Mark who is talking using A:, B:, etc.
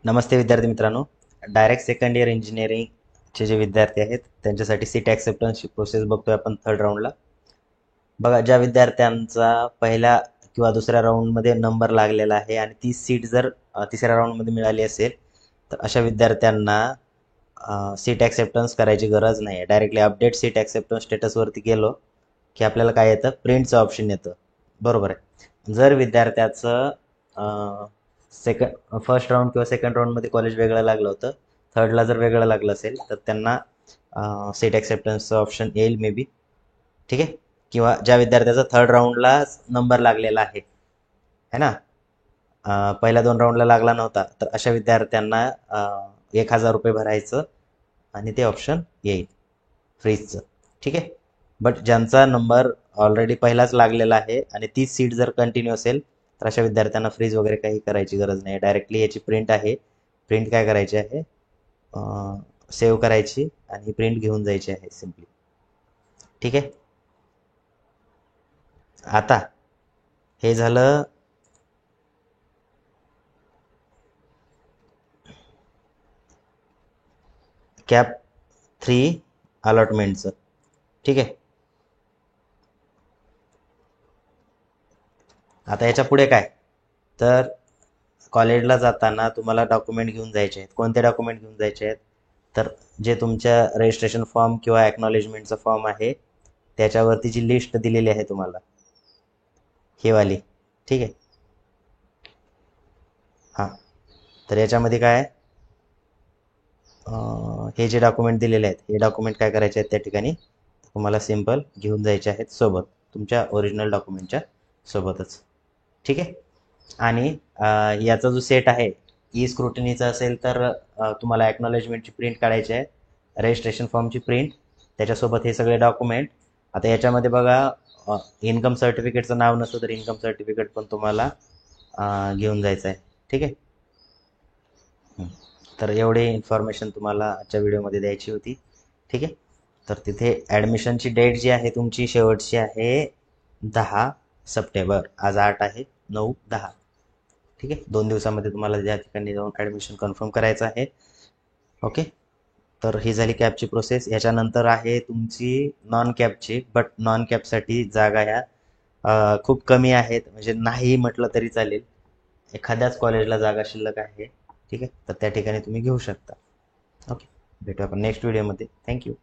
A: नमस्ते विद्यार्थी मित्रांनो. Direct second year इंजिनिअरिंगचे जे विद्यार्थी आहेत त्यांच्यासाठी सीट ॲक्सेप्टन्सची प्रोसेस बघतोय आपण थर्ड राऊंडला. बघा, ज्या विद्यार्थ्यांचा पहिल्या किंवा दुसऱ्या राऊंडमध्ये नंबर लागलेला आहे आणि ती सीट जर तिसऱ्या राऊंडमध्ये मिळाली असेल तर अशा विद्यार्थ्यांना सीट ॲक्सेप्टन्स करायची गरज नाही आहे. डायरेक्टली अपडेट सीट ॲक्सेप्टन्स स्टेटसवरती गेलो की आपल्याला काय येतं, प्रिंटचं ऑप्शन येतं. बरोबर आहे. जर विद्यार्थ्याचं फर्स्ट राऊंड किंवा सेकंड राऊंडमध्ये कॉलेज वेगळं लागलं होतं, थर्डला जर वेगळं लागलं असेल तर त्यांना सीट ॲक्सेप्टन्सचं ऑप्शन येईल मे बी. ठीक आहे. किंवा ज्या विद्यार्थ्याचा थर्ड राऊंडला नंबर लागलेला आहे है ना, पहिल्या 2 राऊंडला लागला नव्हता, तर अशा विद्यार्थ्यांना 1,000 रुपये भरायचं आणि ते ऑप्शन येईल फ्रीजचं. ठीक आहे. बट ज्यांचा नंबर ऑलरेडी पहिलाच लागलेला आहे आणि तीच सीट जर कंटिन्यू असेल तर अशा विद्यार्थ्यांना फ्रीज वगैरे काही करायची गरज नाही. डायरेक्टली याची प्रिंट आहे, प्रिंट काय करायची आहे, सेव्ह करायची आणि प्रिंट घेऊन जायची आहे सिम्पली. ठीक आहे. आता हे झालं कॅप 3 अलॉटमेंटचं. ठीक आहे. आता याच्या पुढे काय, तर कॉलेजला जाताना तुम्हाला डॉक्युमेंट घेऊन जायचे आहेत. कोणते डॉक्युमेंट घेऊन जायचे आहेत, तर जे तुमच्या रजिस्ट्रेशन फॉर्म किंवा ॲक्नॉलेजमेंटचा फॉर्म आहे त्याच्यावरती जी लिस्ट दिलेली आहे तुम्हाला, ही वाली. ठीक आहे. हां, तर याच्यामध्ये काय हे जे डॉक्युमेंट दिलेले आहेत, हे डॉक्युमेंट काय करायचे आहेत त्या ठिकाणी तुम्हाला सिम्पल घेऊन जायचे आहेत सोबत, तुमच्या ओरिजिनल डॉक्युमेंटच्या सोबतच. ठीक आहे. आणि याचा जो सेट आहे ई स्क्रुटनीचा असेल तर तुम्हाला ॲक्नॉलेजमेंटची प्रिंट काढायची आहे, रजिस्ट्रेशन फॉर्मची प्रिंट, त्याच्यासोबत हे सगळे डॉक्युमेंट. आता याच्यामध्ये बघा, इन्कम सर्टिफिकेटचं नाव नसतं तर इन्कम सर्टिफिकेट पण तुम्हाला घेऊन जायचं आहे. ठीक आहे. तर एवढी इन्फॉर्मेशन तुम्हाला आजच्या व्हिडिओमध्ये द्यायची होती. ठीक आहे. तर तिथे ॲडमिशनची डेट जी आहे तुमची शेवटची आहे 10 सप्टेंबर. आज 8 आहे, 9, 10. ठीक आहे. 2 दिवसामध्ये तुम्हाला ज्या ठिकाणी जाऊन ॲडमिशन कन्फर्म करायचं आहे. ओके. तर ही झाली कॅबची प्रोसेस. याच्यानंतर आहे तुमची नॉन कॅबची. बट नॉन कॅबसाठी जागा ह्या खूप कमी आहेत, म्हणजे नाही म्हटलं तरी चालेल. एखाद्याच कॉलेजला जागा शिल्लक आहे. ठीक आहे. तर त्या ठिकाणी तुम्ही घेऊ शकता. ओके. भेटू आपण नेक्स्ट व्हिडिओमध्ये. थँक्यू.